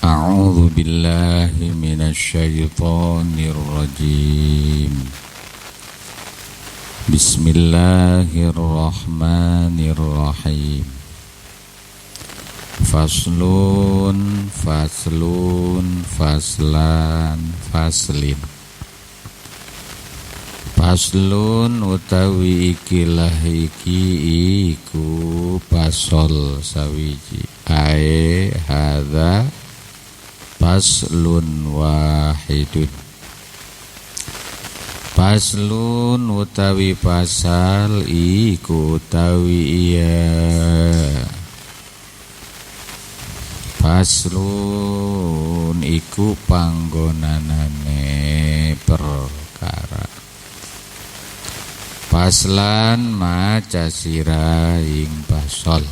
A'udzu billahi minasy syaithanir rajim. Bismillahirrahmanirrahim. Faslun faslun faslan faslin. Faslun utawi ikilah iki iku pasol sawiji. Ae hadza faslun wahidun. Faslun utawi pasal iku utawi iya. Faslun iku panggonanane perkara. Faslan maca sira ing pasol.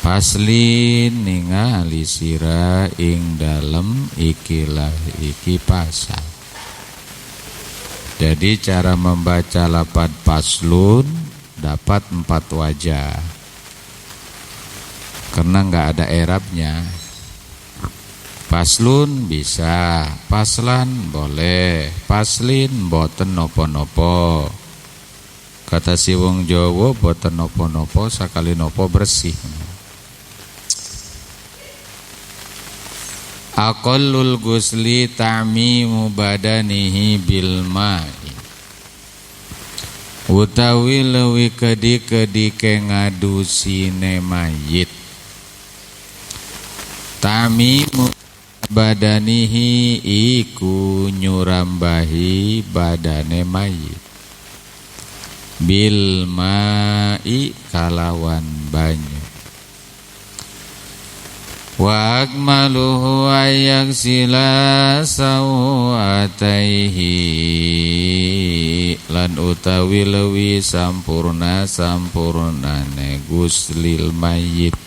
Faslin ningali sira ing dalem ikilah iki pasal. Jadi cara membaca lafaz faslun dapat 4 wajah. Karena enggak ada i'rabnya. Faslun bisa, faslan boleh, faslin boten nopo-nopo. Kata si wong Jawa boten nopo-nopo sakali nopo bersih. Aqallul gusli ta'mimu badanihi bil ma'i. Utawi lewi kedik-kedike ngadusine mayit. Ta'mimu badanihi iku nyurambahi badane mayit. Bil ma'i kalawan banyu. Wa akmaluhu ayaksila sawataihi. Lan utawi lewi sampurnane guslil mayit.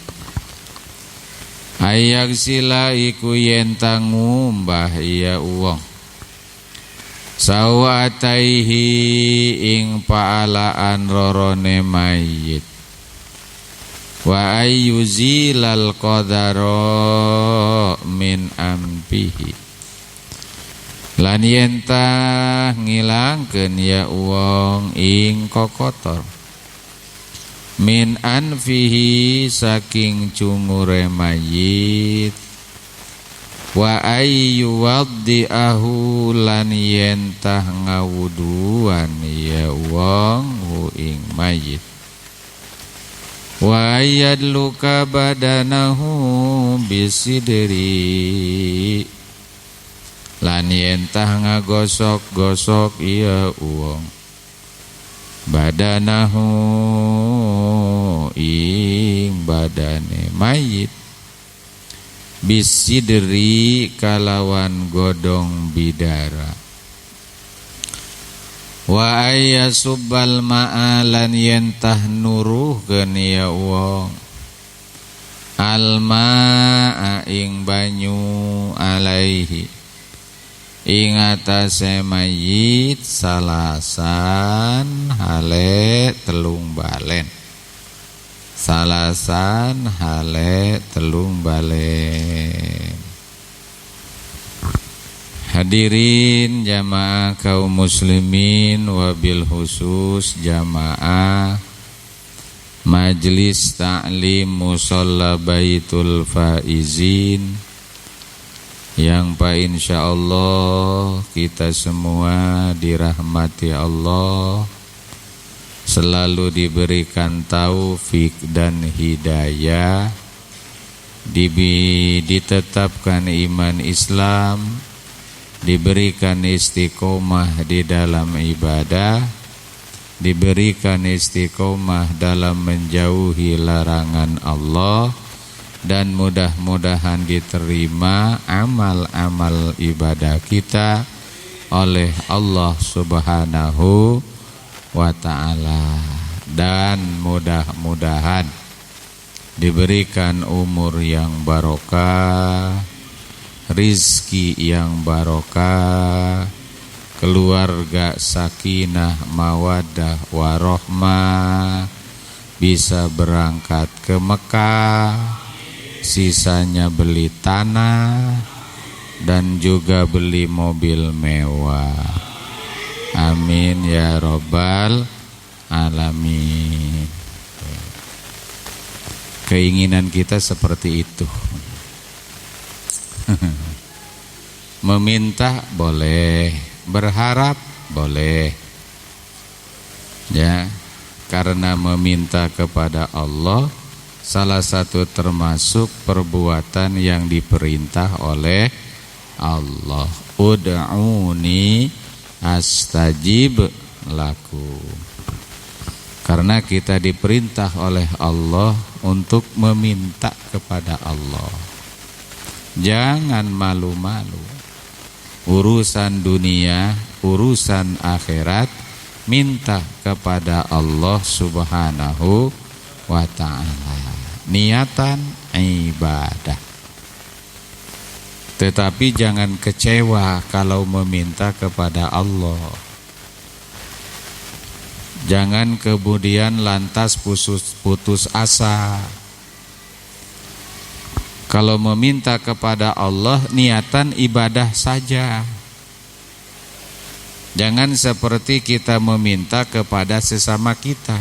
Ayaksila iku yen tangumbah iya uwong. Sawataihi ing paalaan rorone mayit. Wa ayyuzilal qadara min ampihi. Lan yentah ngilangkeun ya wong ing kokotor. Min anfihi saking cungure mayit. Wa ayyuwaddi'ahu lan yentah ngawuduan ya wong hu ing mayit. Wa yadluka badanahu bisidri. Lan yentah ngagosok-gosok iya uwong badanahu ing badane mayit. Bisidri kalawan godong bidara. Wa ayyasubbal ma'alan yentah nuruhkeun ya wong alma'a ing banyu alaihi ing atase mayit salasan hale telung balen. Salasan hale telung balen. Hadirin jamaah kaum muslimin wabil khusus jamaah Majlis Ta'lim Musalla Baitul Faizin yang insyaallah kita semua dirahmati Allah, selalu diberikan taufik dan hidayah, ditetapkan iman Islam, diberikan istiqomah di dalam ibadah, diberikan istiqomah dalam menjauhi larangan Allah, dan mudah-mudahan diterima amal-amal ibadah kita oleh Allah Subhanahu wa ta'ala, dan mudah-mudahan diberikan umur yang barokah, rizki yang barokah, keluarga sakinah mawaddah warohmah, bisa berangkat ke Mekah sisanya beli tanah dan juga beli mobil mewah. Amin ya robbal alamin. Keinginan kita seperti itu. Meminta boleh, berharap boleh. Ya, karena meminta kepada Allah salah satu termasuk perbuatan yang diperintah oleh Allah. Ud'uni astajib lakum. Karena kita diperintah oleh Allah untuk meminta kepada Allah. Jangan malu-malu. Urusan dunia, urusan akhirat, minta kepada Allah Subhanahu wa ta'ala. Niatan ibadah. Tetapi jangan kecewa kalau meminta kepada Allah. Jangan kemudian lantas putus asa. Kalau meminta kepada Allah, niatan ibadah saja. Jangan seperti kita meminta kepada sesama kita.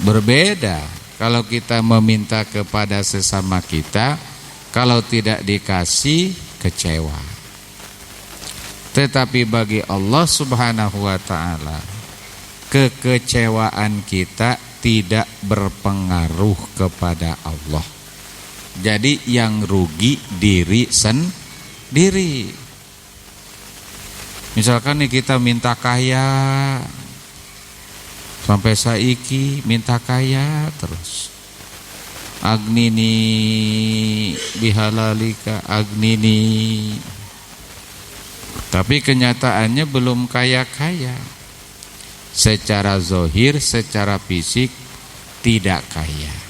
Berbeda kalau kita meminta kepada sesama kita, kalau tidak dikasih kecewa. Tetapi bagi Allah Subhanahu wa ta'ala, kekecewaan kita tidak berpengaruh kepada Allah. Jadi yang rugi diri sendiri. Misalkan nih kita minta kaya, sampai saiki minta kaya terus. Agnini bihalalika agnini. Tapi kenyataannya belum kaya-kaya. Secara zohir, secara fisik tidak kaya.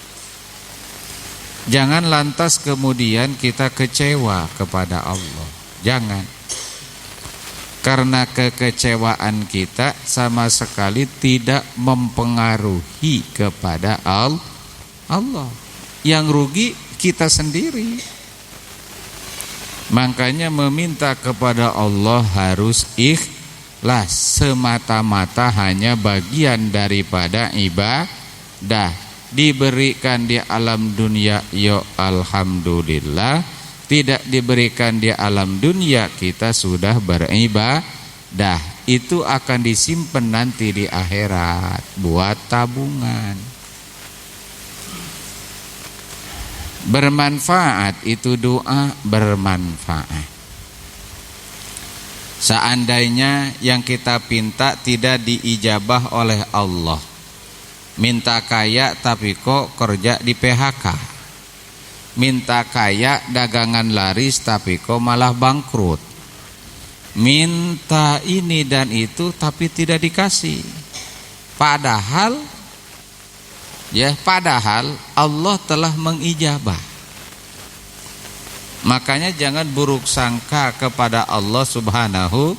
Jangan lantas kemudian kita kecewa kepada Allah. Jangan. Karena kekecewaan kita sama sekali tidak mempengaruhi kepada Allah. Yang rugi kita sendiri. Makanya meminta kepada Allah harus ikhlas. Semata-mata hanya bagian daripada ibadah. Diberikan di alam dunia, ya alhamdulillah. Tidak diberikan di alam dunia, kita sudah beribadah. Itu akan disimpan nanti di akhirat buat tabungan. Bermanfaat itu doa bermanfaat. Seandainya yang kita pinta tidak diijabah oleh Allah, minta kaya tapi kok kerja di PHK, minta kaya dagangan laris tapi kok malah bangkrut, minta ini dan itu tapi tidak dikasih. Padahal Allah telah mengijabah. Makanya jangan buruk sangka kepada Allah Subhanahu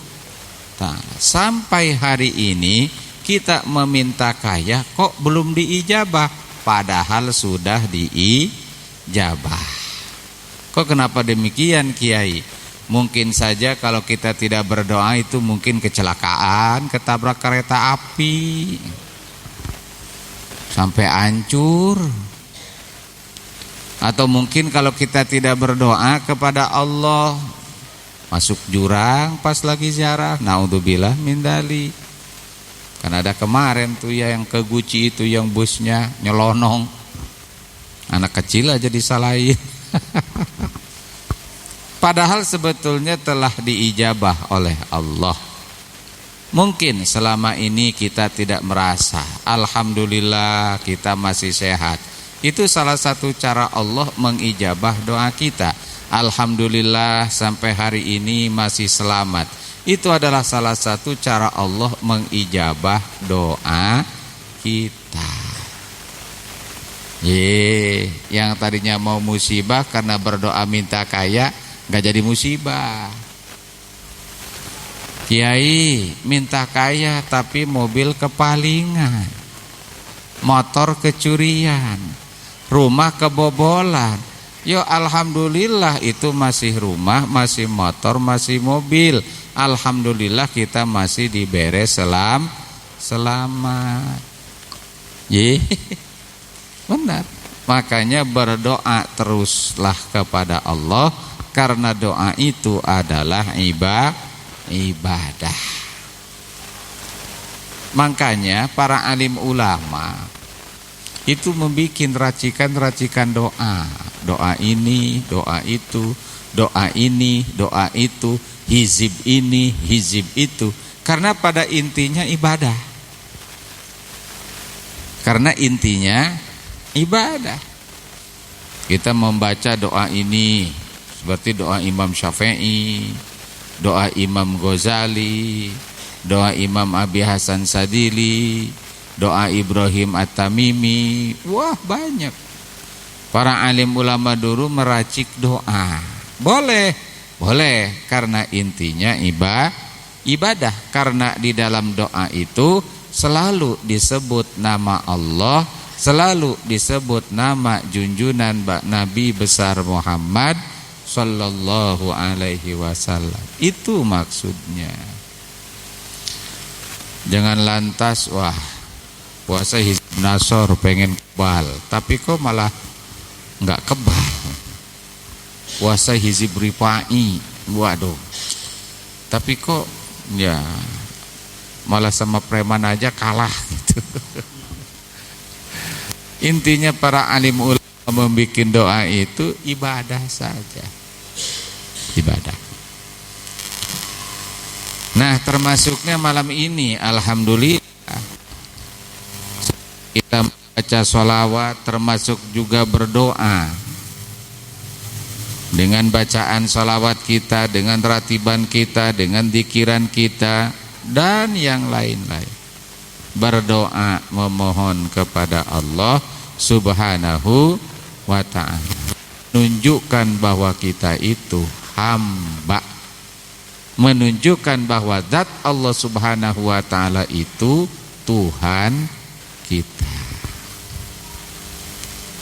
ta'ala. Sampai hari ini kita meminta kaya kok belum diijabah, padahal sudah diijabah. Kok kenapa demikian, Kiai? Mungkin saja kalau kita tidak berdoa itu mungkin kecelakaan, ketabrak kereta api sampai hancur. Atau mungkin kalau kita tidak berdoa kepada Allah, masuk jurang pas lagi ziarah, naudzubillah min dzalik. Kan ada kemarin tuh ya yang ke Guci itu yang busnya nyelonong, anak kecil aja disalahin. Padahal sebetulnya telah diijabah oleh Allah. Mungkin selama ini kita tidak merasa, alhamdulillah kita masih sehat. Itu salah satu cara Allah mengijabah doa kita. Alhamdulillah sampai hari ini masih selamat. Itu adalah salah satu cara Allah mengijabah doa kita. Yang tadinya mau musibah karena berdoa minta kaya, gak jadi musibah. Kiai minta kaya tapi mobil kepalingan, motor kecurian, rumah kebobolan. Yo alhamdulillah itu masih rumah, masih motor, masih mobil. Alhamdulillah kita masih diberi selamat. Ye, benar. Makanya berdoa teruslah kepada Allah, karena doa itu adalah ibadah. Makanya para alim ulama itu membuat racikan-racikan doa. Doa ini, doa itu, doa ini, doa itu, hizib ini, hizib itu. Karena pada intinya ibadah. Karena intinya ibadah. Kita membaca doa ini seperti doa Imam Syafi'i, doa Imam Ghazali, doa Imam Abi Hasan Sadili, doa Ibrahim At-Tamimi. Wah, banyak. Para alim ulama dulu meracik doa. Boleh karena intinya ibadah. Karena di dalam doa itu selalu disebut nama Allah, selalu disebut nama junjunan Nabi besar Muhammad sallallahu alaihi wasallam. Itu maksudnya. Jangan lantas wah puasa Hizb Nasor pengen kebal, tapi kok malah enggak kebal. Puasa Hizib Rifa'i, waduh. Tapi kok ya malah sama preman aja kalah gitu. Intinya para alim ulama membuat doa itu ibadah saja. Ibadah. Nah, termasuknya malam ini alhamdulillah kita baca sholawat, termasuk juga berdoa. Dengan bacaan sholawat kita, dengan ratiban kita, dengan dikiran kita, dan yang lain-lain. Berdoa memohon kepada Allah subhanahu wa ta'ala. Menunjukkan bahwa kita itu hamba. Menunjukkan bahwa zat Allah subhanahu wa ta'ala itu Tuhan kita.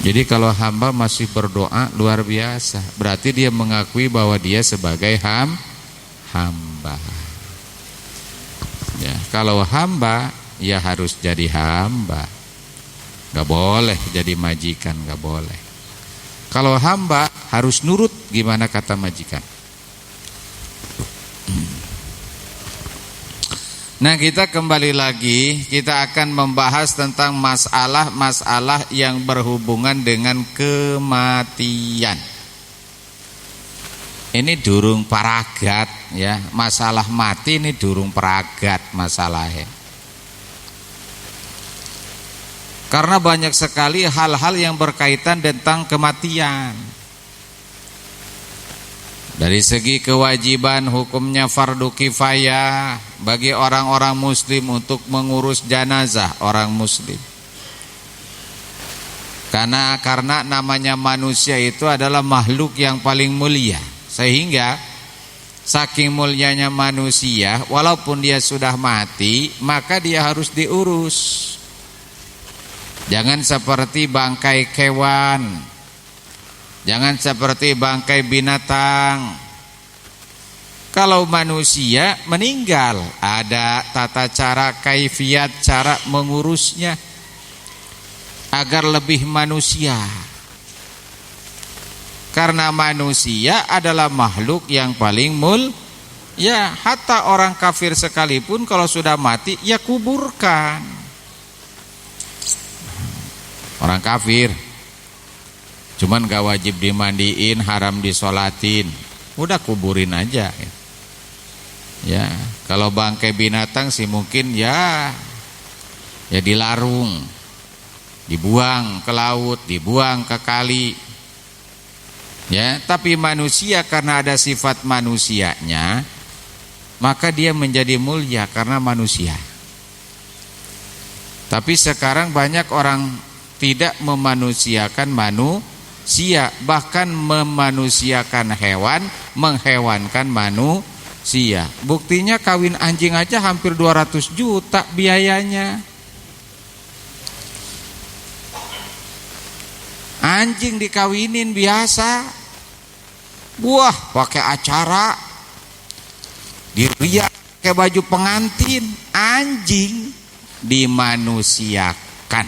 Jadi kalau hamba masih berdoa luar biasa, berarti dia mengakui bahwa dia sebagai hamba. Ya, kalau hamba ya harus jadi hamba. Gak boleh jadi majikan, gak boleh. Kalau hamba harus nurut gimana kata majikan. Nah, kita kembali lagi, kita akan membahas tentang masalah-masalah yang berhubungan dengan kematian. Ini durung paragat ya, masalah mati ini durung paragat masalahnya. Karena banyak sekali hal-hal yang berkaitan tentang kematian. Dari segi kewajiban hukumnya fardu kifayah bagi orang-orang muslim untuk mengurus jenazah orang muslim. Karena namanya manusia itu adalah makhluk yang paling mulia. Sehingga saking mulianya manusia, walaupun dia sudah mati, maka dia harus diurus. Jangan seperti bangkai kewan. Jangan seperti bangkai binatang. Kalau manusia meninggal, ada tata cara kaifiat cara mengurusnya agar lebih manusia. Karena manusia adalah makhluk yang paling ya, hatta orang kafir sekalipun kalau sudah mati ya kuburkan. Orang kafir cuman gak wajib dimandiin, haram disolatin, udah kuburin aja. Ya, kalau bangkai binatang sih mungkin ya dilarung, dibuang ke laut, dibuang ke kali. Ya, tapi manusia karena ada sifat manusianya, maka dia menjadi mulia karena manusia. Tapi sekarang banyak orang tidak memanusiakan manusia, bahkan memanusiakan hewan, menghewankan manusia. Buktinya kawin anjing aja hampir 200 juta biayanya. Anjing dikawinin biasa. Wah, pakai acara. Diriak pakai baju pengantin. Anjing dimanusiakan.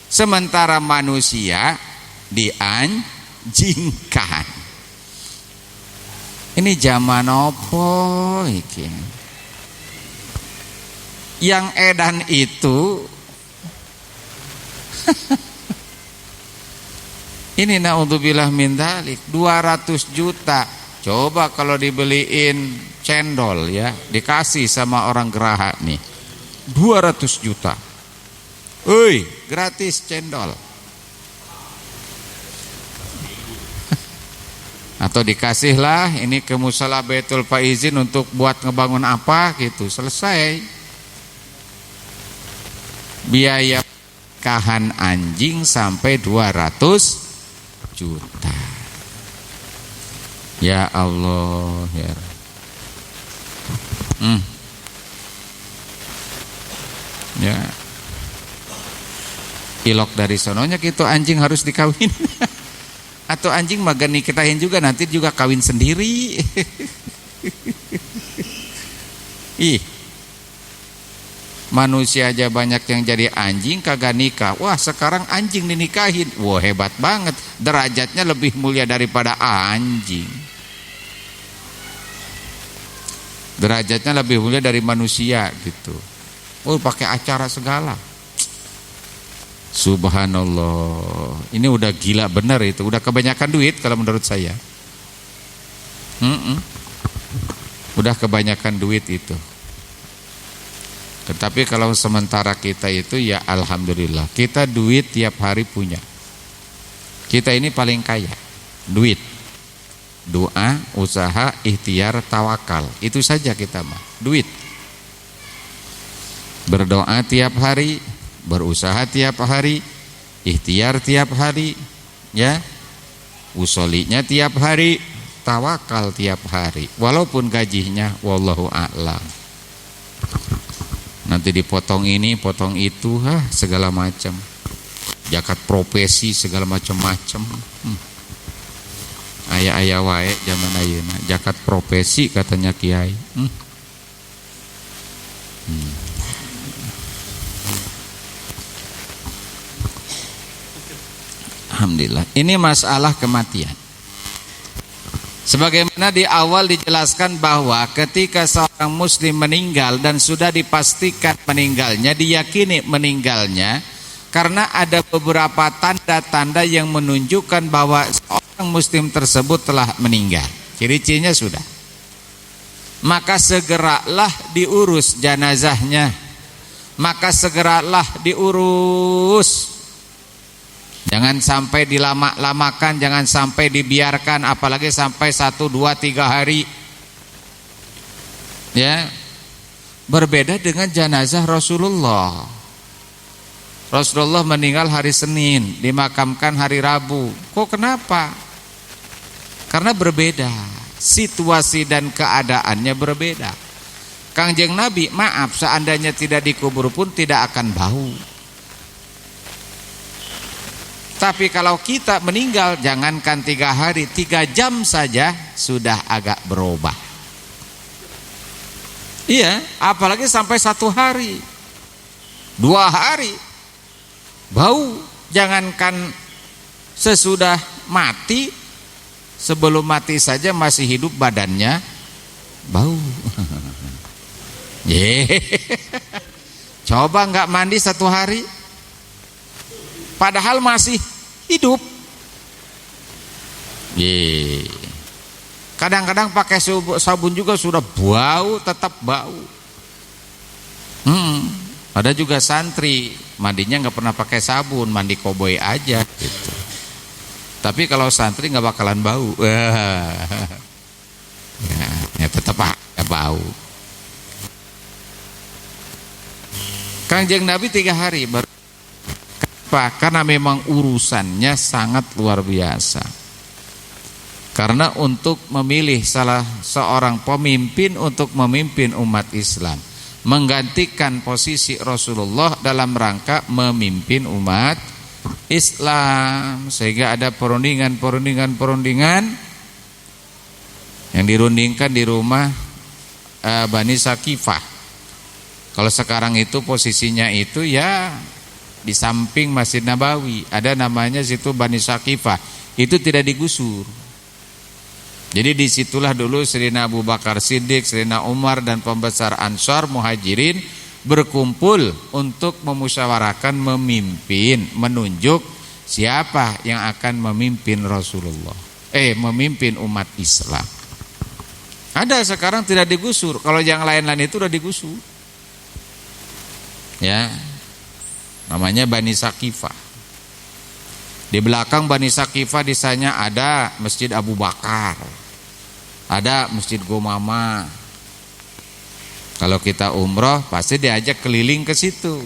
Sementara manusia dianjingkan. Ini zaman opo iki? Yang edan itu ini naudzubillah min dzalik 200 juta. Coba kalau dibeliin cendol ya, dikasih sama orang geraha nih 200 juta. Gratis cendol. Atau dikasihlah ini ke musala Baitul Faizin untuk buat ngebangun apa gitu, selesai. Biaya nikahan anjing sampai 200 juta. Ya Allah ya. Ya. Ilok dari sononya gitu anjing harus dikawin. Atau anjing magan nikahin juga nanti juga kawin sendiri. Ih. Manusia aja banyak yang jadi anjing kagak nikah. Wah, sekarang anjing dinikahin. Wah, hebat banget. Derajatnya lebih mulia daripada anjing. Derajatnya lebih mulia dari manusia gitu. Oh, pakai acara segala. Subhanallah. Ini udah gila bener itu. Udah kebanyakan duit kalau menurut saya. Udah kebanyakan duit itu. Tetapi kalau sementara kita itu ya alhamdulillah. Kita duit tiap hari punya. Kita ini paling kaya. Duit. Doa, usaha, ikhtiar, tawakal. Itu saja kita mah. Duit. Berdoa tiap hari, berusaha tiap hari, ikhtiar tiap hari, ya. Usolinya tiap hari, tawakal tiap hari. Walaupun gajinya wallahu a'lam. Nanti dipotong ini, potong itu, segala macam. Zakat profesi segala macam-macam. Aya-aya wae zaman ayeuna. Zakat profesi katanya kiai. Alhamdulillah. Ini masalah kematian. Sebagaimana di awal dijelaskan bahwa ketika seorang muslim meninggal dan sudah dipastikan meninggalnya, diyakini meninggalnya, karena ada beberapa tanda-tanda yang menunjukkan bahwa seorang muslim tersebut telah meninggal. Ciri-cirinya sudah. Maka segeralah diurus jenazahnya. Maka segeralah diurus. Jangan sampai dilama-lamakan, jangan sampai dibiarkan, apalagi sampai 1, 2, 3 hari. Ya. Berbeda dengan jenazah Rasulullah. Rasulullah meninggal hari Senin, dimakamkan hari Rabu. Kok kenapa? Karena berbeda. Situasi dan keadaannya berbeda. Kangjeng Nabi, maaf, seandainya tidak dikubur pun tidak akan bau. Tapi kalau kita meninggal, jangankan 3 hari, 3 jam saja sudah agak berubah. Iya, apalagi sampai 1 hari, 2 hari, bau. Jangankan sesudah mati, sebelum mati saja masih hidup badannya bau. Coba nggak mandi 1 hari, padahal masih hidup. Kadang-kadang pakai sabun juga sudah bau, tetap bau. Ada juga santri mandinya nggak pernah pakai sabun, mandi koboi aja gitu. Tapi kalau santri nggak bakalan bau. Ya tetap bau. Kangjeng Nabi 3 hari baru. Kenapa? Karena memang urusannya sangat luar biasa. Karena untuk memilih salah seorang pemimpin untuk memimpin umat Islam, menggantikan posisi Rasulullah dalam rangka memimpin umat Islam, sehingga ada perundingan yang dirundingkan di rumah Bani Sakifah. Kalau sekarang itu posisinya itu ya di samping Masjid Nabawi, ada namanya situ Bani Sakifah, itu tidak digusur. Jadi disitulah dulu Sayyidina Abu Bakar Siddiq, Sayyidina Umar dan pembesar Ansar Muhajirin berkumpul untuk memusyawarahkan, memimpin, menunjuk siapa yang akan memimpin memimpin umat Islam. Ada sekarang tidak digusur, kalau yang lain-lain itu udah digusur. Ya. Namanya Bani Sakifah. Di belakang Bani Sakifah di sana ada Masjid Abu Bakar. Ada Masjid Gomama. Kalau kita umroh pasti diajak keliling ke situ.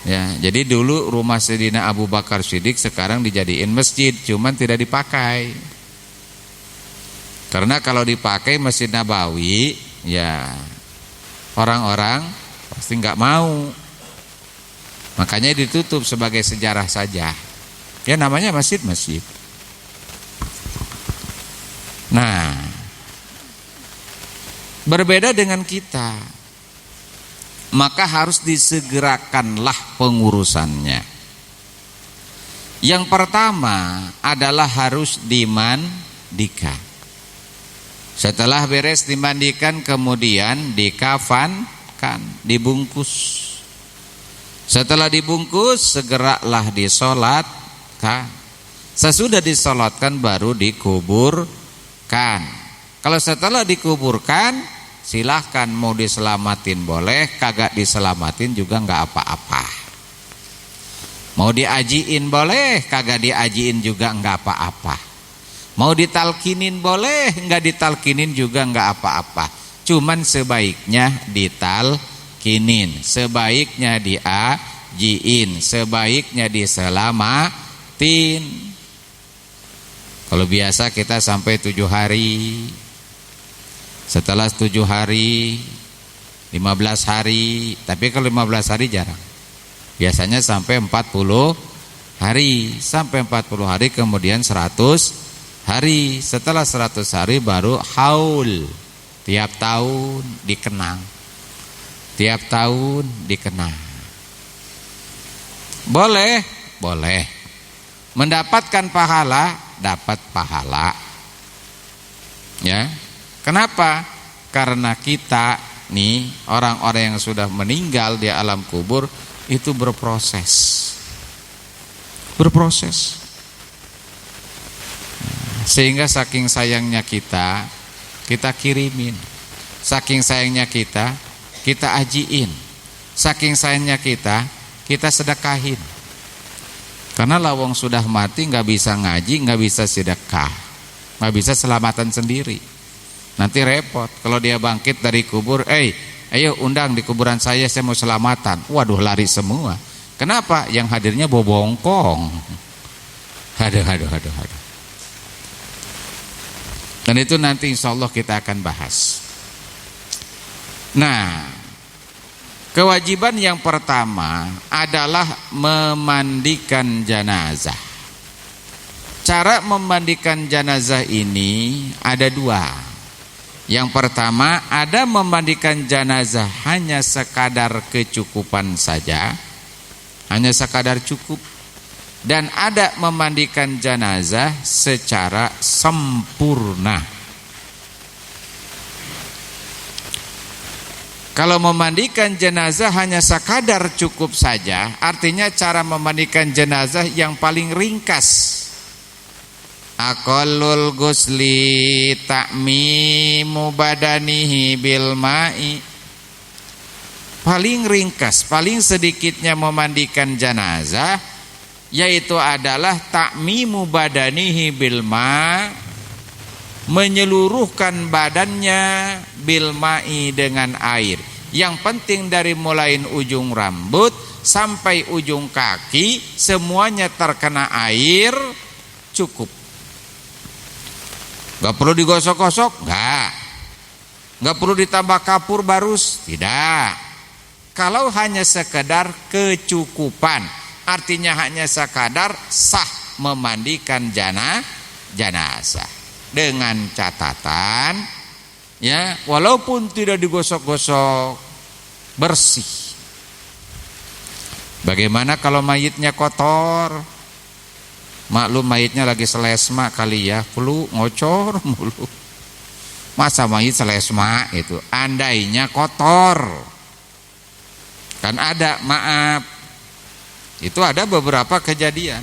Ya, jadi dulu rumah Sayyidina Abu Bakar Siddiq sekarang dijadiin masjid, cuman tidak dipakai. Karena kalau dipakai Masjid Nabawi, ya orang-orang pasti nggak mau. Makanya ditutup sebagai sejarah saja. Ya namanya masjid-masjid. Nah, berbeda dengan kita, maka harus disegerakanlah pengurusannya. Yang pertama adalah harus dimandikan. Setelah beres dimandikan, kemudian dikafankan, dibungkus. Setelah dibungkus, segeralah disolatkan. Sesudah disolatkan baru dikuburkan. Kalau setelah dikuburkan, silahkan mau diselamatin boleh, kagak diselamatin juga nggak apa-apa. Mau diajiin boleh, kagak diajiin juga nggak apa-apa. Mau ditalkinin boleh, nggak ditalkinin juga nggak apa-apa. Cuman sebaiknya ditalkinin, sebaiknya diajiin, sebaiknya diselamatin. Kalau biasa kita sampai 7 hari. Setelah 7 hari, 15 hari, tapi kalau 15 hari jarang. Biasanya sampai 40 hari, sampai 40 hari kemudian 100 hari. Setelah 100 hari baru haul. Tiap tahun dikenang. Tiap tahun dikenang. Boleh, boleh. Mendapatkan pahala, dapat pahala. Ya. Kenapa? Karena kita nih orang-orang yang sudah meninggal di alam kubur itu berproses. Berproses. Sehingga saking sayangnya kita kirimin. Saking sayangnya kita ajiin. Saking sayangnya kita sedekahin. Karena lawang sudah mati nggak bisa ngaji, nggak bisa sedekah, nggak bisa selamatan sendiri. Nanti repot kalau dia bangkit dari kubur, ayo undang di kuburan saya mau selamatan. Waduh, lari semua. Kenapa? Yang hadirnya bobongkong. Aduh. Dan itu nanti insya Allah kita akan bahas. Nah, kewajiban yang pertama adalah memandikan jenazah. Cara memandikan jenazah ini ada 2. Yang pertama, ada memandikan jenazah hanya sekadar kecukupan saja, hanya sekadar cukup. Dan ada memandikan jenazah secara sempurna. Kalau memandikan jenazah hanya sekadar cukup saja, artinya cara memandikan jenazah yang paling ringkas. Aqallul ghusli ta'mimu badanihi bil ma'i. Paling ringkas, paling sedikitnya memandikan jenazah yaitu adalah ta'mimu badanihi bil ma', menyeluruhkan badannya bil ma'i dengan air. Yang penting dari mulai ujung rambut sampai ujung kaki semuanya terkena air, cukup. Gak perlu digosok-gosok? Gak perlu ditambah kapur barus? Tidak. Kalau hanya sekedar kecukupan, Artinya hanya sekadar sah memandikan jenazah dengan catatan ya, walaupun tidak digosok-gosok, bersih. Bagaimana kalau mayitnya kotor? Maklum mayitnya lagi selesma kali ya, flu ngocor mulu. Masa mayit selesma itu? Andainya kotor. Kan ada, maaf. Itu ada beberapa kejadian.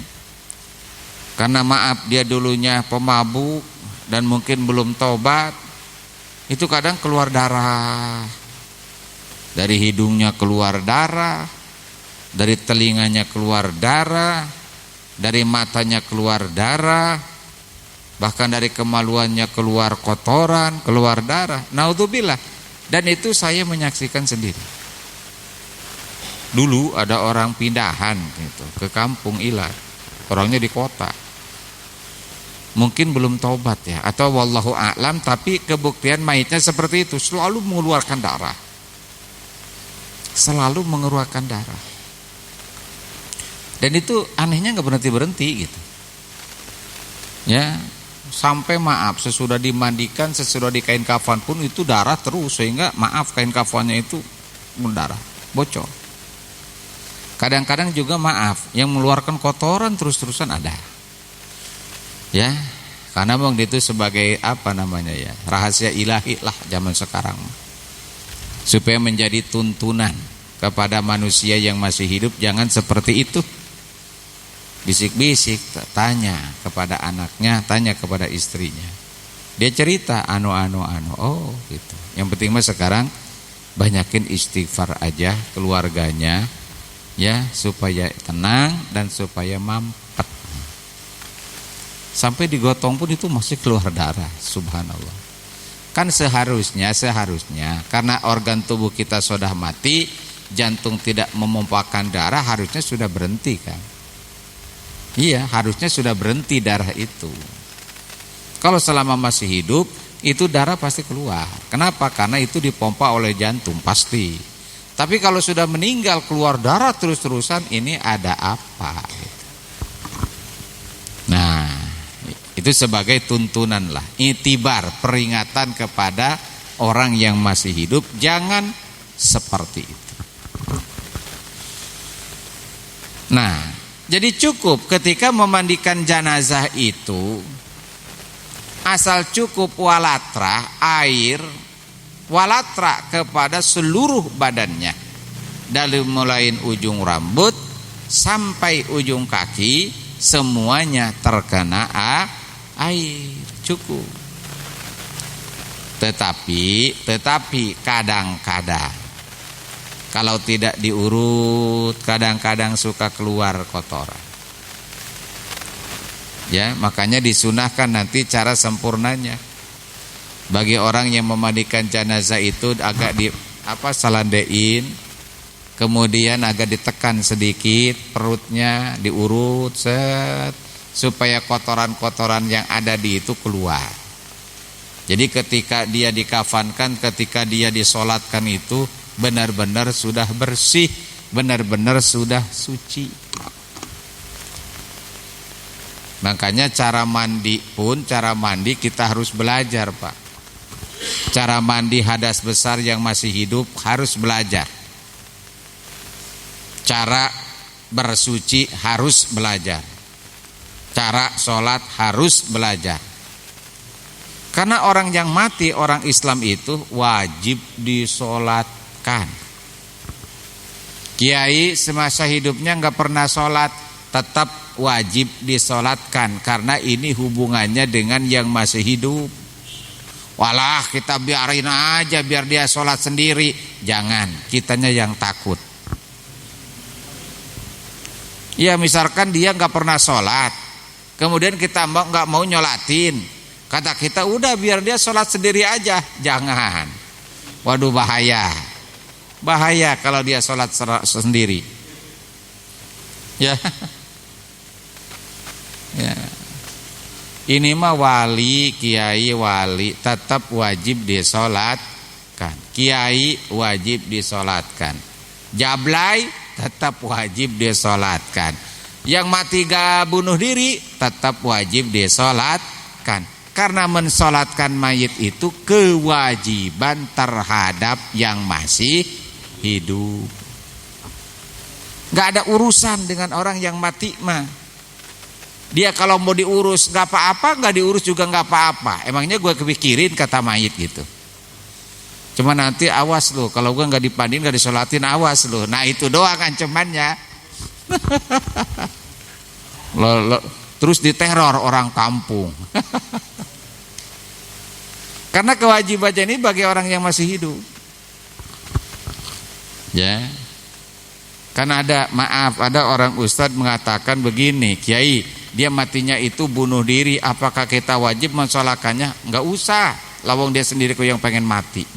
Karena maaf dia dulunya pemabuk dan mungkin belum tobat, itu kadang keluar darah. Dari hidungnya keluar darah, dari telinganya keluar darah, dari matanya keluar darah, bahkan dari kemaluannya keluar kotoran, keluar darah. Naudzubillah. Dan itu saya menyaksikan sendiri. Dulu ada orang pindahan gitu, ke kampung Ilat. Orangnya di kota. Mungkin belum taubat ya, atau wallahu a'lam, tapi kebuktian mayitnya seperti itu, selalu mengeluarkan darah. Selalu mengeluarkan darah. Dan itu anehnya enggak berhenti-berhenti gitu. Ya, sampai maaf sesudah dimandikan, sesudah dikain kafan pun itu darah terus, sehingga maaf kain kafannya itu mendarah, bocor. Kadang-kadang juga maaf yang mengeluarkan kotoran terus-terusan ada. Ya, karena memang itu sebagai apa namanya ya, rahasia ilahi lah zaman sekarang. Supaya menjadi tuntunan kepada manusia yang masih hidup, jangan seperti itu. Bisik-bisik, tanya kepada anaknya, tanya kepada istrinya. Dia cerita oh gitu. Yang penting mah sekarang banyakin istighfar aja keluarganya. Ya, supaya tenang dan supaya mampet. Sampai digotong pun itu masih keluar darah, subhanallah. Kan seharusnya karena organ tubuh kita sudah mati, jantung tidak memompakan darah, harusnya sudah berhenti kan. Iya, harusnya sudah berhenti darah itu. Kalau selama masih hidup, itu darah pasti keluar. Kenapa? Karena itu dipompa oleh jantung, pasti. Tapi kalau sudah meninggal keluar darah terus-terusan, ini ada apa? Nah, itu sebagai tuntunan lah, itibar, peringatan kepada orang yang masih hidup, jangan seperti itu. Nah, jadi cukup ketika memandikan jenazah itu, asal cukup walatra, air, walatra kepada seluruh badannya, dari mulai ujung rambut sampai ujung kaki, semuanya terkena air, cukup. Tetapi kadang-kadang kalau tidak diurut, kadang-kadang suka keluar kotoran. Ya, makanya disunahkan nanti cara sempurnanya. Bagi orang yang memandikan jenazah itu agak salandein, kemudian agak ditekan sedikit perutnya, diurut supaya kotoran-kotoran yang ada di itu keluar. Jadi ketika dia dikafankan, ketika dia disolatkan itu benar-benar sudah bersih, benar-benar sudah suci. Makanya cara mandi kita harus belajar, Pak. Cara mandi hadas besar yang masih hidup harus belajar. Cara bersuci harus belajar. Cara sholat harus belajar. Karena orang yang mati, orang Islam itu wajib disolatkan. Kiai semasa hidupnya nggak pernah sholat, tetap wajib disolatkan. Karena ini hubungannya dengan yang masih hidup. Walah kita biarin aja biar dia sholat sendiri. Jangan, kitanya yang takut. Ya misalkan dia nggak pernah sholat, kemudian kita nggak mau nyolatin, kata kita udah biar dia sholat sendiri aja. Jangan, waduh bahaya kalau dia sholat sendiri. Ya, ya. Ini mah wali, kiai wali tetap wajib disolatkan. Kiai wajib disolatkan. Jablay tetap wajib disolatkan. Yang mati gak bunuh diri tetap wajib disolatkan. Karena mensolatkan mayit itu kewajiban terhadap yang masih hidup. Gak ada urusan dengan orang yang mati mah. Dia kalau mau diurus gak apa-apa, gak diurus juga gak apa-apa. Emangnya gue kepikirin kata mayit gitu. Cuma nanti awas lu, kalau gue gak dipandiin, gak disolatin, awas lu. Nah itu doang ancamannya. Terus diteror orang kampung. Karena kewajibannya ini bagi orang yang masih hidup. Ya. Karena ada orang ustadz mengatakan begini, Kiai, dia matinya itu bunuh diri, apakah kita wajib mensolakannya? Enggak usah, lawang dia sendiri kok yang pengen mati.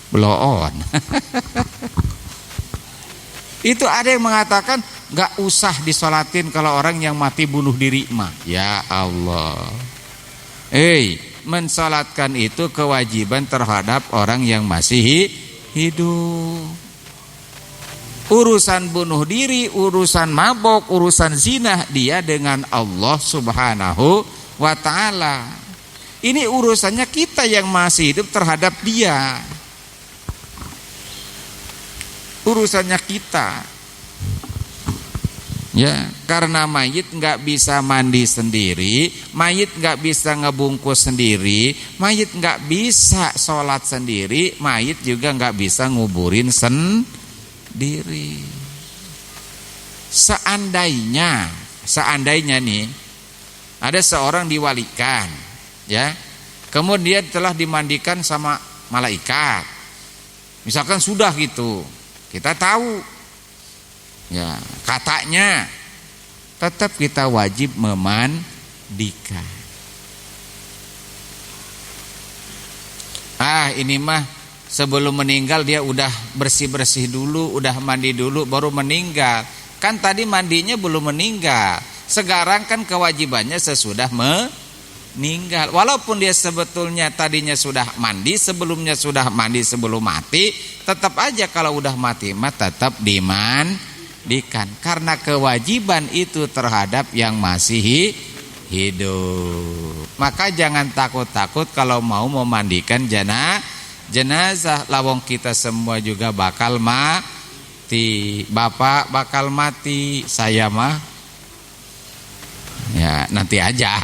Blow on. Itu ada yang mengatakan enggak usah disolatin kalau orang yang mati bunuh diri mah. Ya Allah. Mensolatkan itu kewajiban terhadap orang yang masih hidup. Urusan bunuh diri, urusan mabok, urusan zina, dia dengan Allah Subhanahu wa ta'ala. Ini urusannya kita yang masih hidup terhadap dia. Urusannya kita. Ya, karena mayit nggak bisa mandi sendiri, mayit nggak bisa ngebungkus sendiri, mayit nggak bisa sholat sendiri, mayit juga nggak bisa nguburin sendiri. Seandainya nih ada seorang diwalikan, ya, kemudian telah dimandikan sama malaikat, misalkan sudah gitu, kita tahu, ya, katanya tetap kita wajib memandikan. Ini mah sebelum meninggal dia udah bersih-bersih dulu, udah mandi dulu baru meninggal. Kan tadi mandinya belum meninggal. Sekarang kan kewajibannya sesudah meninggal. Walaupun dia sebetulnya tadinya sudah mandi, sebelumnya sudah mandi sebelum mati, tetap aja kalau udah mati mah tetap dimandikan. Karena kewajiban itu terhadap yang masih hidup. Maka jangan takut-takut kalau mau memandikan jenazah. Lawang kita semua juga bakal mati. Bapak bakal mati, saya mah ya nanti aja.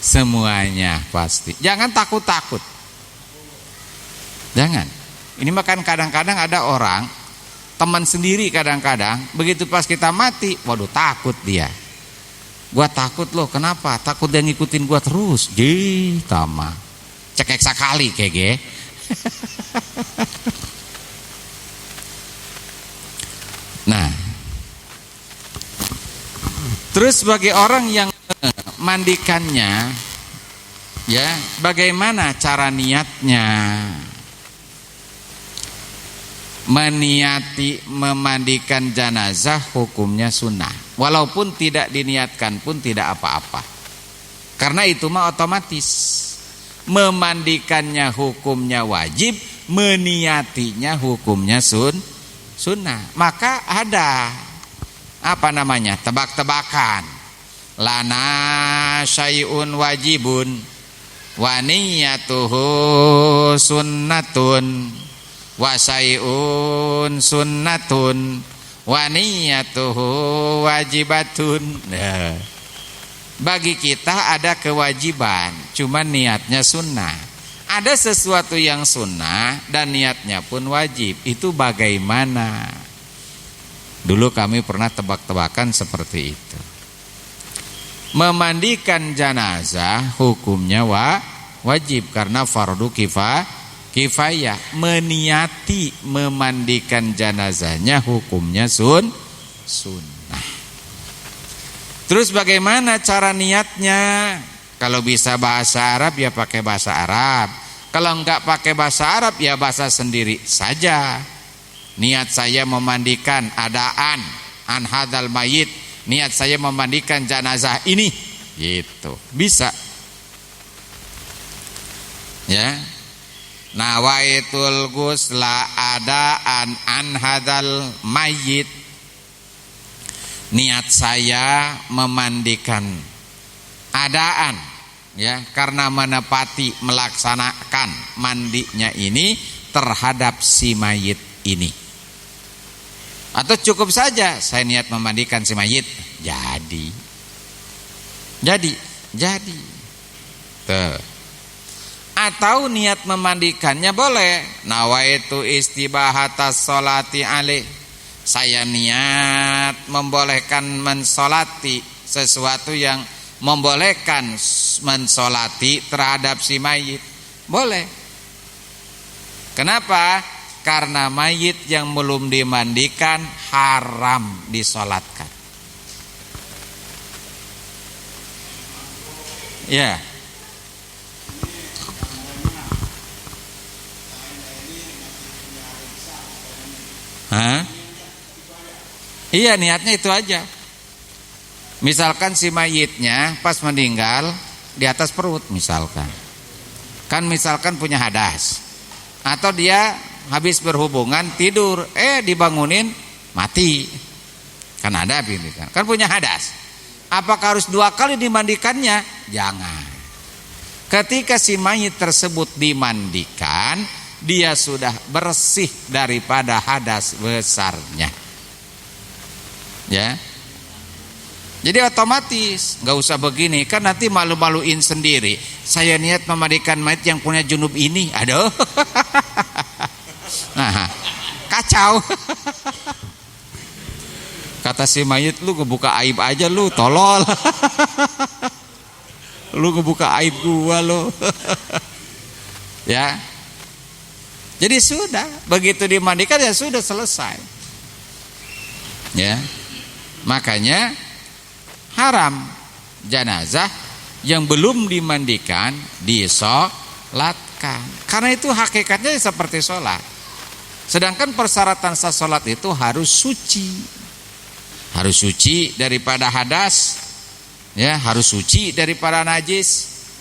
Semuanya pasti. Jangan takut-takut. Jangan. Ini makan kadang-kadang ada orang teman sendiri, kadang-kadang begitu pas kita mati, waduh takut dia. Gua takut loh, kenapa? Takut dia ngikutin gua terus. Tama. Cekek sekali kayak Nah, terus bagi orang yang mandikannya, ya, bagaimana cara niatnya? Meniati memandikan jenazah hukumnya sunnah. Walaupun tidak diniatkan pun tidak apa-apa. Karena itu mah otomatis. Memandikannya hukumnya wajib, meniatinya hukumnya sunnah. Maka ada tebak-tebakan. Lana syai'un wajibun wa niyatuhu sunnatun wa syai'un sunnatun wa niyatuhu wajibatun. Bagi kita ada kewajiban, cuma niatnya sunnah. Ada sesuatu yang sunnah dan niatnya pun wajib. Itu bagaimana? Dulu kami pernah tebak-tebakan seperti itu. Memandikan jenazah hukumnya wajib karena fardu kifayah. Meniati memandikan jenazahnya hukumnya sunnah. Terus bagaimana cara niatnya? Kalau bisa bahasa Arab ya pakai bahasa Arab. Kalau enggak pakai bahasa Arab ya bahasa sendiri saja. Niat saya memandikan an hadal mayit. Niat saya memandikan jenazah ini. Gitu. Bisa. Ya. nawaitul ghusla adaan an hadal mayyit, niat saya memandikan adaan, ya, karena menepati melaksanakan mandinya ini terhadap si mayit ini. Atau cukup saja saya niat memandikan si mayit, jadi tuh. Atau niat memandikannya boleh, nawaitu istibahatas sholati alaih, saya niat membolehkan mensolati sesuatu yang membolehkan mensolati terhadap si mayit, boleh. Kenapa? Karena mayit yang belum dimandikan haram disolatkan. Ya. Hah? Iya, niatnya itu aja. Misalkan si mayitnya pas meninggal di atas perut misalkan. Kan misalkan punya hadas. Atau dia habis berhubungan tidur, dibangunin mati. Kan ada ini kan. Kan punya hadas. Apakah harus 2 kali dimandikannya? Jangan. Ketika si mayit tersebut dimandikan, dia sudah bersih daripada hadas besarnya. Ya. Jadi otomatis nggak usah begini, kan nanti malu-maluin sendiri. Saya niat memandikan mayit yang punya junub ini, aduh, nah, kacau. Kata si mayit, lu ngebuka aib aja lu, tolol. Lu ngebuka aib gua lu. Ya. Jadi sudah, begitu dimandikan ya sudah selesai. Ya. Makanya haram jenazah yang belum dimandikan disolatkan, karena itu hakikatnya seperti sholat. Sedangkan persyaratan sah sholat itu harus suci daripada hadas, ya, harus suci daripada najis,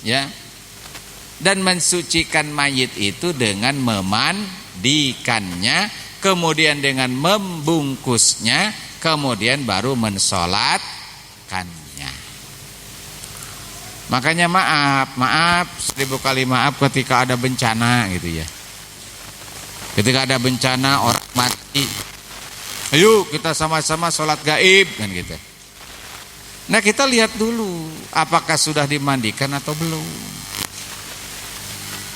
ya, dan mensucikan mayit itu dengan memandikannya, kemudian dengan membungkusnya, kemudian baru mensolatkannya. Makanya maaf 1000 kali maaf ketika ada bencana gitu ya. Ketika ada bencana orang mati, ayo kita sama-sama sholat gaib kan gitu. Nah, kita lihat dulu apakah sudah dimandikan atau belum.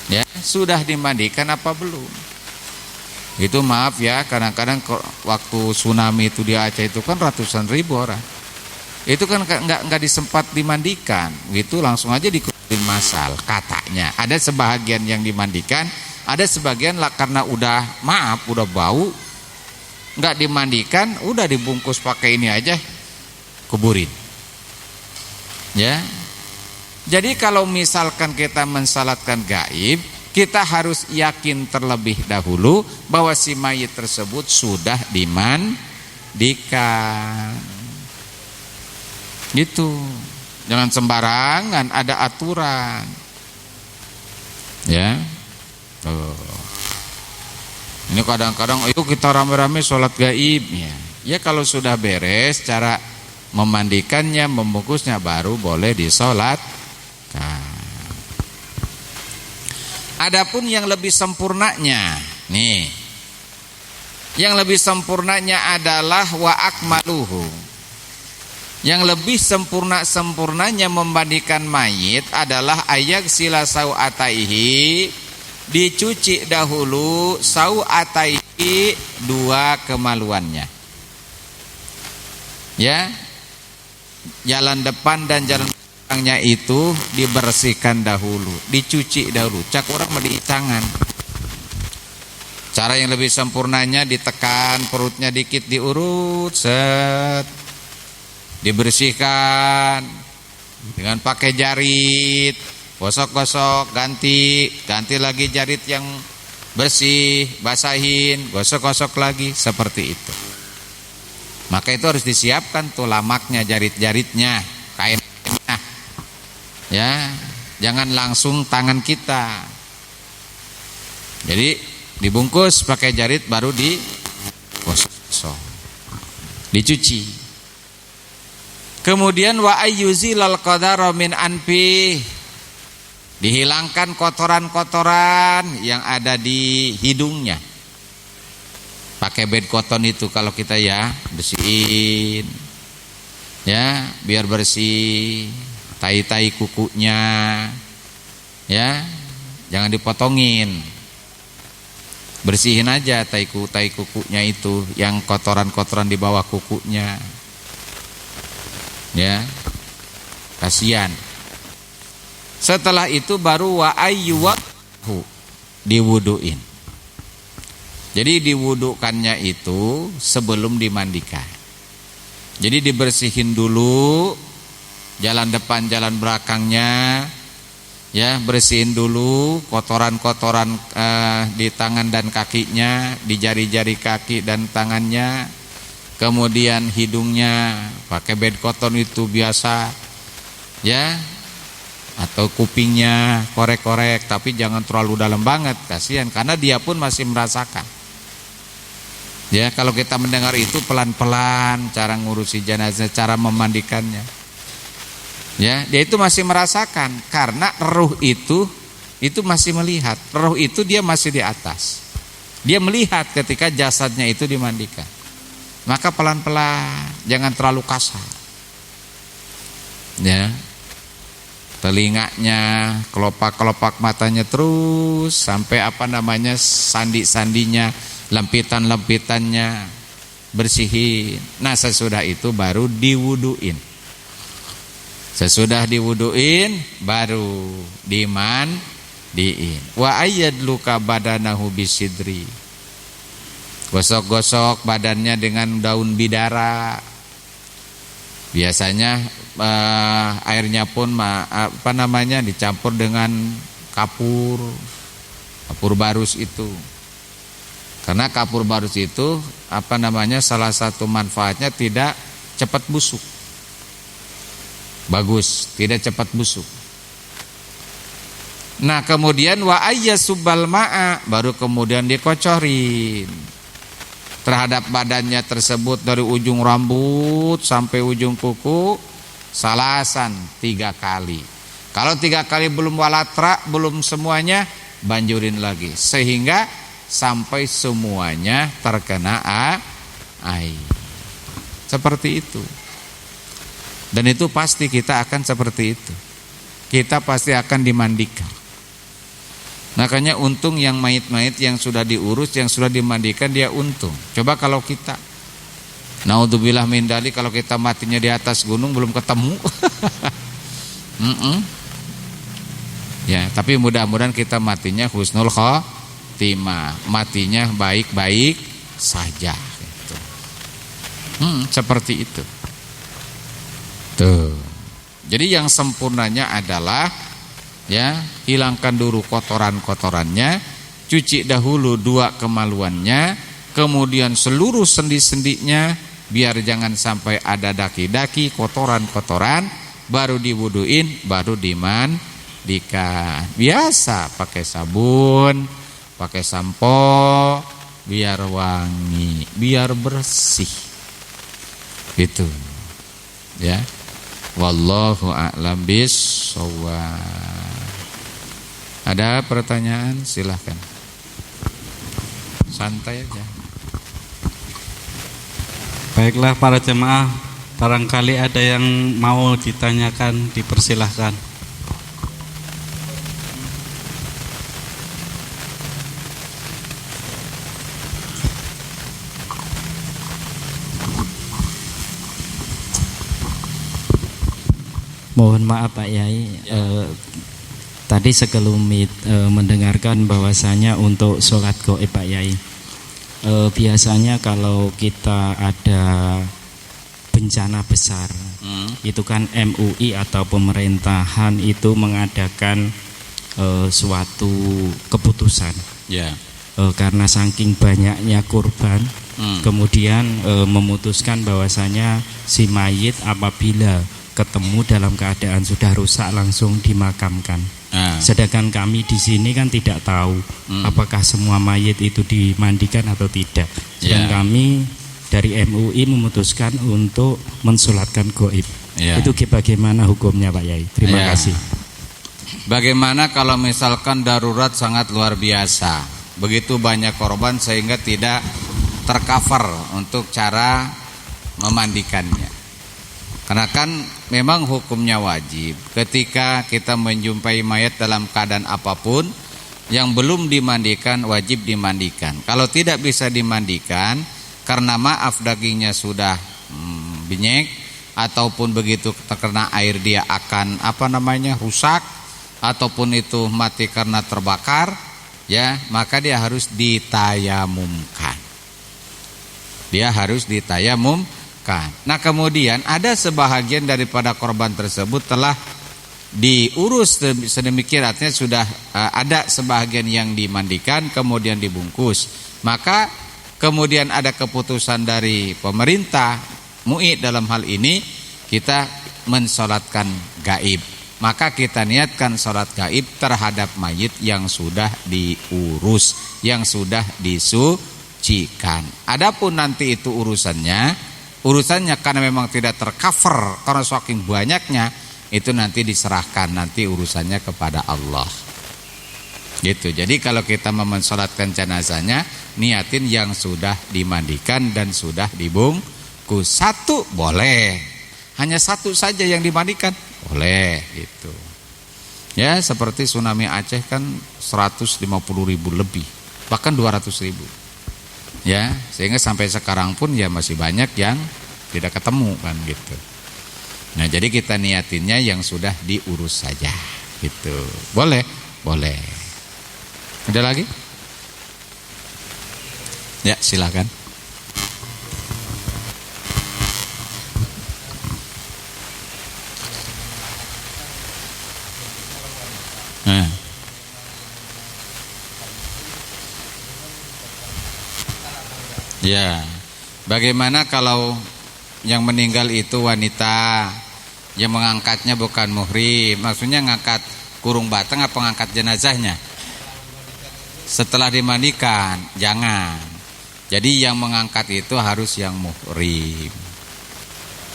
Ya, sudah dimandikan apa belum? Itu maaf ya, kadang-kadang waktu tsunami itu di Aceh itu kan ratusan ribu orang. Itu kan nggak disempat dimandikan, gitu langsung aja dikumpulin massal katanya. Ada sebahagian yang dimandikan, ada sebagian lah karena udah bau, nggak dimandikan, udah dibungkus pakai ini aja, kuburin. Ya. Jadi kalau misalkan kita mensalatkan gaib, kita harus yakin terlebih dahulu bahwa si mayit tersebut sudah dimandikan. Gitu. Jangan sembarangan, ada aturan. Ya. Tuh. Ini kadang-kadang ayo kita rame-rame sholat gaib ya. Ya kalau sudah beres cara memandikannya, membungkusnya, baru boleh disolatkan. Adapun yang lebih sempurnanya, nih, yang lebih sempurnanya adalah wa akmaluhu. Yang lebih sempurnanya memandikan mayit adalah ayak sila sau'ataihi, dicuci dahulu sau'ataihi, 2 kemaluannya. Ya, jalan depan dan jalan belakangnya itu dibersihkan dahulu, dicuci dahulu. Cak orang mau diicangan. Cara yang lebih sempurnanya ditekan perutnya dikit, diurut, set, dibersihkan dengan pakai jarit, gosok-gosok, ganti lagi jarit yang bersih, basahin, gosok-gosok lagi, seperti itu. Maka itu harus disiapkan tuh lamaknya, jarit-jaritnya, kainnya. Ya, jangan langsung tangan kita. Jadi dibungkus pakai jarit baru digosok, dicuci. Kemudian wa ayyuzilal qadara min anfi, dihilangkan kotoran-kotoran yang ada di hidungnya. Pakai bed cotton itu kalau kita ya bersihin, ya biar bersih. Tai-tai kukunya, ya jangan dipotongin, bersihin aja tai kukunya itu, yang kotoran-kotoran di bawah kukunya, ya kasihan. Setelah itu baru wa ayyuhu, diwuduin. Jadi diwudukannya itu sebelum dimandikan. Jadi dibersihin dulu jalan depan jalan belakangnya, ya bersihin dulu kotoran-kotoran di tangan dan kakinya, di jari-jari kaki dan tangannya. Kemudian hidungnya pakai bed cotton itu biasa, ya, atau kupingnya korek-korek, tapi jangan terlalu dalam banget, kasihan karena dia pun masih merasakan. Ya, kalau kita mendengar itu pelan-pelan cara ngurusi jenazah, cara memandikannya. Ya, dia itu masih merasakan karena ruh itu masih melihat. Ruh itu dia masih di atas. Dia melihat ketika jasadnya itu dimandikan. Maka pelan-pelan, jangan terlalu kasar. Ya. Telinganya, kelopak-kelopak matanya terus sampai sandi-sandinya, lempitan-lempitannya bersihin. Nah, sesudah itu baru diwuduin. Sesudah diwuduin baru dimandiin. Wa ayyadluka badanahu bisidri, gosok-gosok badannya dengan daun bidara. Biasanya airnya pun dicampur dengan kapur barus itu. Karena kapur barus itu salah satu manfaatnya tidak cepat busuk. Bagus, tidak cepat busuk. Nah, kemudian wa ayyasubbal ma'a, baru kemudian dikocorin terhadap badannya tersebut dari ujung rambut sampai ujung kuku, salasan 3 kali. Kalau 3 kali belum walatra, belum semuanya, banjurin lagi sehingga sampai semuanya terkena air. Seperti itu. Dan itu pasti kita akan seperti itu. Kita pasti akan dimandikan. Makanya untung yang mayit-mayit yang sudah diurus, yang sudah dimandikan, dia untung. Coba kalau kita, naudzubillah min dzalik, kalau kita matinya di atas gunung belum ketemu. Ya, tapi mudah-mudahan kita matinya husnul khotimah, matinya baik-baik saja gitu. Seperti itu. Tuh. Jadi yang sempurnanya adalah, ya, hilangkan dulu kotoran-kotorannya, cuci dahulu 2 kemaluannya, kemudian seluruh sendi-sendinya, biar jangan sampai ada daki-daki, kotoran-kotoran, baru diwuduin, baru dimandikan. Biasa pakai sabun, pakai sampo, biar wangi, biar bersih. Gitu. Ya. Wallahu a'lam bishawab. Ada pertanyaan? Silahkan. Santai aja. Baiklah para jemaah, barangkali ada yang mau ditanyakan, dipersilahkan. Mohon maaf Pak Yai, tadi sekelumit mendengarkan bahwasanya untuk sholat gaib Pak Yai, biasanya kalau kita ada bencana besar, itu kan MUI atau pemerintahan itu mengadakan suatu keputusan, karena saking banyaknya korban, kemudian memutuskan bahwasanya si mayit apabila ketemu dalam keadaan sudah rusak langsung dimakamkan. Sedangkan kami di sini kan tidak tahu apakah semua mayit itu dimandikan atau tidak. Dan kami dari MUI memutuskan untuk mensolatkan gaib. Itu bagaimana hukumnya Pak Yai? Terima kasih. Bagaimana kalau misalkan darurat sangat luar biasa, begitu banyak korban sehingga tidak tercover untuk cara memandikannya. Karena kan memang hukumnya wajib ketika kita menjumpai mayat dalam keadaan apapun yang belum dimandikan, wajib dimandikan. Kalau tidak bisa dimandikan karena maaf dagingnya sudah binyek ataupun begitu terkena air dia akan rusak ataupun itu mati karena terbakar, ya, maka dia harus ditayamumkan. Dia harus ditayamumkan. Nah, kemudian ada sebahagian daripada korban tersebut telah diurus sedemikian, artinya sudah ada sebahagian yang dimandikan kemudian dibungkus. Maka kemudian ada keputusan dari pemerintah MUI dalam hal ini kita mensolatkan gaib. Maka kita niatkan sholat gaib terhadap mayit yang sudah diurus, yang sudah disucikan. Adapun nanti itu urusannya karena memang tidak tercover karena saking banyaknya, itu nanti diserahkan nanti urusannya kepada Allah. Gitu. Jadi kalau kita mensolatkan jenazahnya, niatin yang sudah dimandikan dan sudah dibungkus. Satu boleh, hanya satu saja yang dimandikan boleh, gitu. Ya, seperti tsunami Aceh kan 150.000 lebih, bahkan 200.000. Ya, sehingga sampai sekarang pun ya masih banyak yang tidak ketemu kan, gitu. Nah, jadi kita niatinnya yang sudah diurus saja, gitu. Boleh, boleh. Ada lagi? Ya, silakan. Ya, bagaimana kalau yang meninggal itu wanita, yang mengangkatnya bukan muhrim? Maksudnya ngangkat kurung batang apa ngangkat jenazahnya? Setelah dimandikan, jangan. Jadi yang mengangkat itu harus yang muhrim,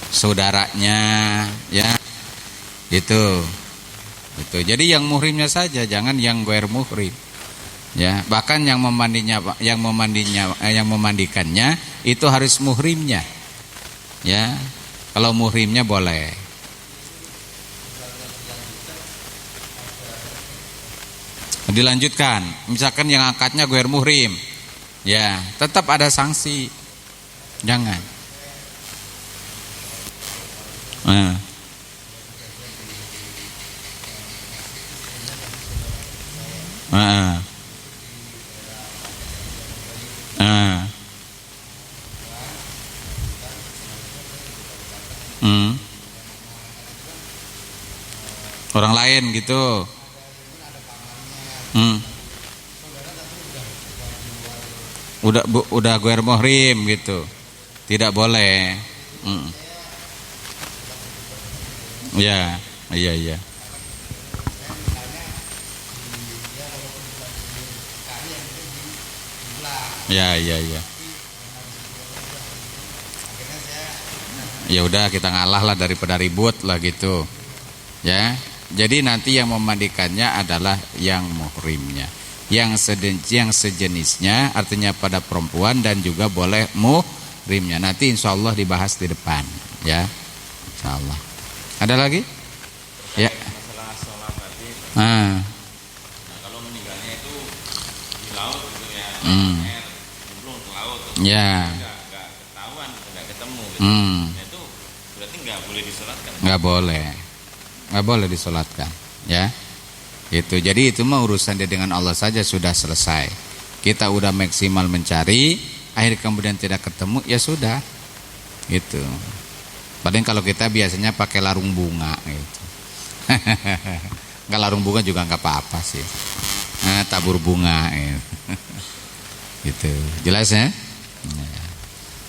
saudaranya, ya, gitu. Jadi yang muhrimnya saja, jangan yang ghair muhrim. Ya, bahkan yang memandikannya itu harus muhrimnya. Ya, kalau muhrimnya boleh. Dilanjutkan, misalkan yang angkatnya ghair muhrim, ya, tetap ada sanksi. Jangan. Orang lain gitu. Udah ghair muhrim gitu. Tidak boleh. Ya, iya. Ya. Ya udah kita ngalah lah daripada ribut lah gitu. Ya. Jadi nanti yang memandikannya adalah yang muhrimnya. Yang sejenisnya artinya pada perempuan dan juga boleh muhrimnya. Nanti insyaallah dibahas di depan, ya. Insyaallah. Ada lagi? Ya. Masalah sholat tadi. Nah, kalau meninggalnya itu di laut gitu ya. Air nyemplung ke laut. Ya. Enggak ketahuan, enggak ketemu gitu. Nah, itu berarti enggak boleh disolatkan. Enggak boleh disolatkan, ya. Itu. Jadi itu mah urusan dia dengan Allah saja sudah selesai. Kita udah maksimal mencari, akhir kemudian tidak ketemu, ya sudah. Gitu. Paling kalau kita biasanya pakai larung bunga gitu. Enggak, larung bunga juga enggak apa-apa sih. Tabur bunga gitu. Gitu. Jelas ya?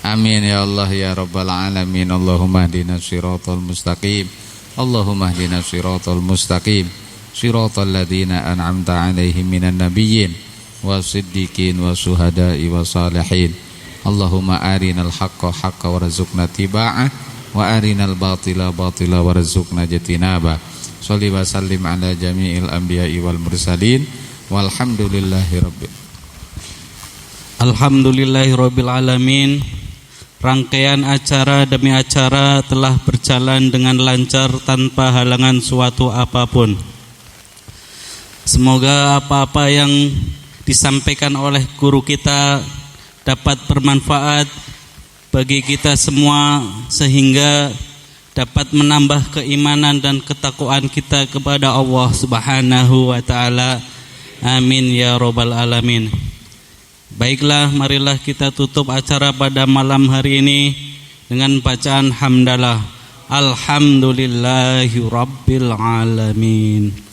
Amin ya Allah ya rabbal alamin. Allahumma hdina shiratal mustaqim. Allahumma hdina shiratal mustaqim. Shiratal ladzina an'amta 'alaihim minan nabiyyin wasiddiqin wasuhada'i wasalihin. Allahumma arinal haqqa haqqa warzuqna tiba'ah wa arinal batila batila warzuqna jatinaba. Shalli wa sallim ala jami'il anbiya'i wal mursalin walhamdulillahi rabbil alamin. Rangkaian acara demi acara telah berjalan dengan lancar tanpa halangan suatu apapun. Semoga apa-apa yang disampaikan oleh guru kita dapat bermanfaat bagi kita semua, sehingga dapat menambah keimanan dan ketakwaan kita kepada Allah Subhanahu wa taala. Amin ya rabbal alamin. Baiklah, marilah kita tutup acara pada malam hari ini dengan bacaan hamdalah. Alhamdulillahi rabbil alamin.